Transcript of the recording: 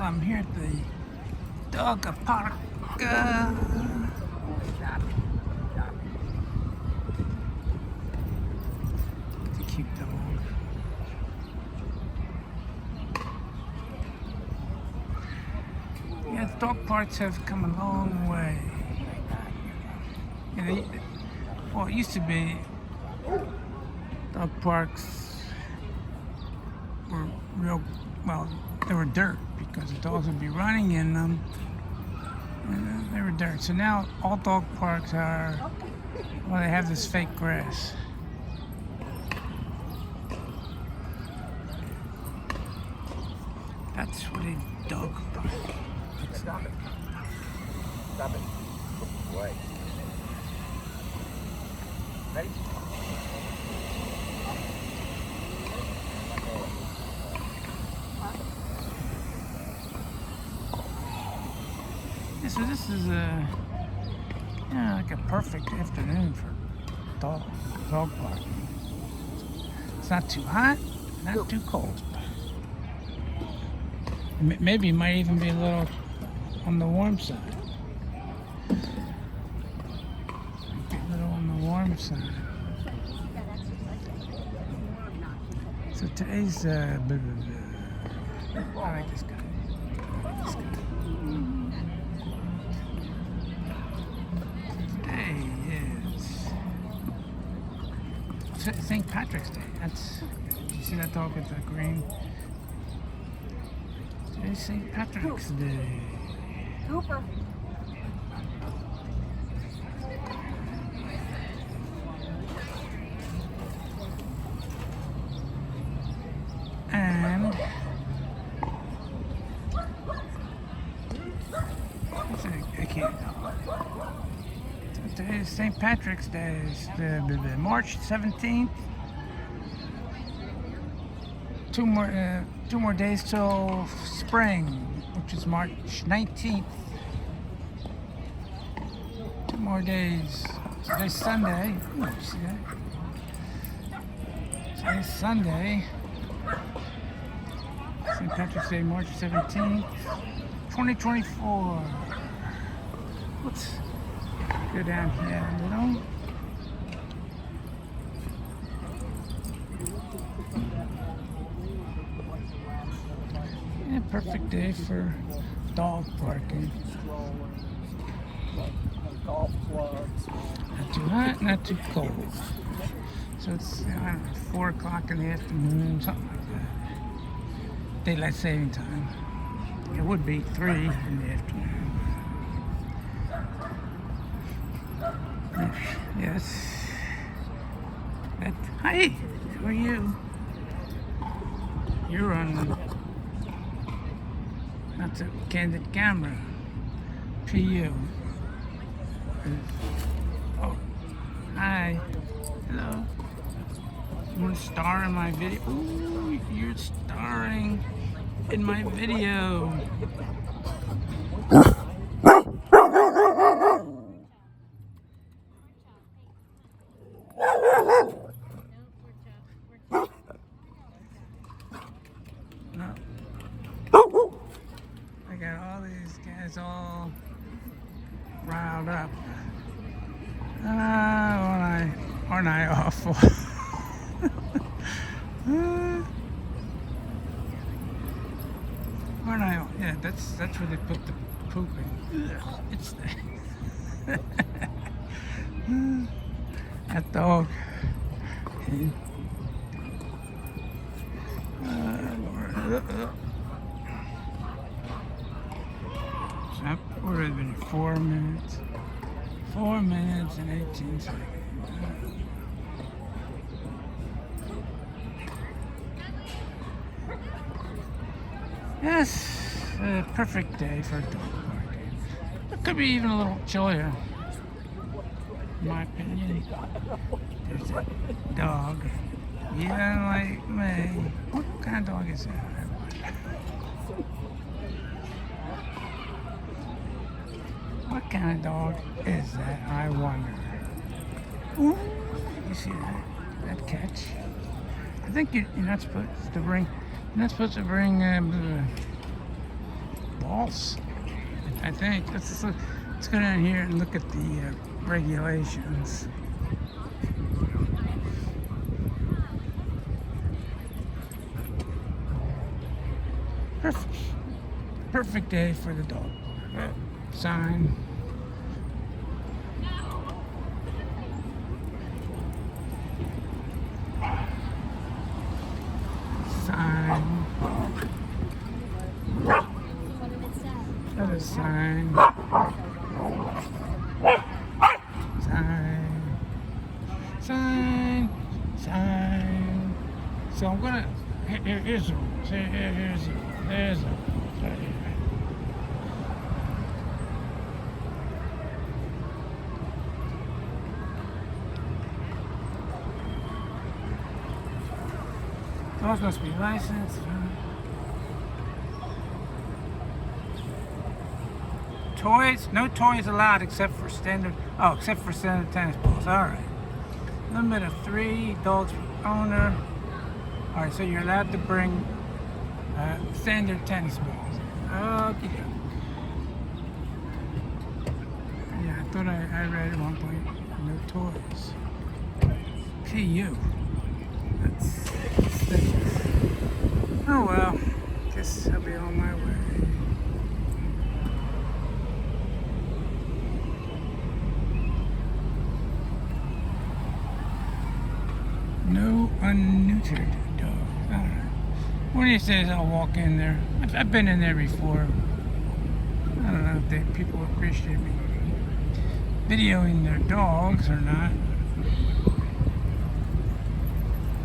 So I'm here at the dog park. It's a cute dog. Yeah, dog parks have come a long way. Well, it used to be dog parks were well, they were dirt because the dogs would be running in them. And they were dirt. So now all dog parks are, well, they have this fake grass. That's what a dog park. Stop it. Stop it. Wait. Ready? Yeah, so this is like a perfect afternoon for dog parking. It's not too hot, not too cold. Maybe it might even be a little on the warm side. Maybe a little on the warm side. So today's I like this guy. Today is St. Patrick's Day. You see that dog with the green? Today's St. Patrick's Day. Cooper. And I can't. So today is St. Patrick's Day. It's the March 17th. Two more days till spring, which is March 19th. 2 more days. Today's Sunday. Ooh, see that? Today's Sunday. St. Patrick's Day, March 17th, 2024. Let's go down here a little. Yeah, perfect day for dog parking. Not too hot, not too cold. So it's, I don't know, 4 o'clock in the afternoon, something like that. Daylight saving time. It would be 3 in the afternoon. Yes. Hi, who are you? You're on not a candid camera. PU. Oh, hi. Hello. You want to star in my video? Ooh, you're starring in my video. I got all these guys all riled up. Aren't I awful? Aren't I? Yeah, that's where they put the poop in. It's that dog. So that would have been 4 minutes. 4 minutes and 18 seconds. Yes, a perfect day for a dog parking. It could be even a little chillier, in my opinion. There's a dog. Yeah, like me. What kind of dog is that? What kind of dog is that, I wonder? Ooh, you see that? That catch? I think you're not supposed to bring else. I think. Let's go down here and look at the regulations. Perfect day for the dog. Sign. Sign. Another sign. Sign. Sign. Sign. So I'm gonna. Here's the rules. Here's the rules. There's the rules right here. Dogs must be licensed. Toys? No toys allowed except for standard. Oh, except for standard tennis balls. All right. Limit of 3 dogs per owner. All right, so you're allowed to bring standard tennis balls. Okay. Yeah, I thought I read at one point no toys. PU. That's ridiculous. Oh well, guess I'll be on my way. No unneutered dogs. I don't know. One of these days I'll walk in there. I've been in there before. I don't know if people appreciate me videoing their dogs or not.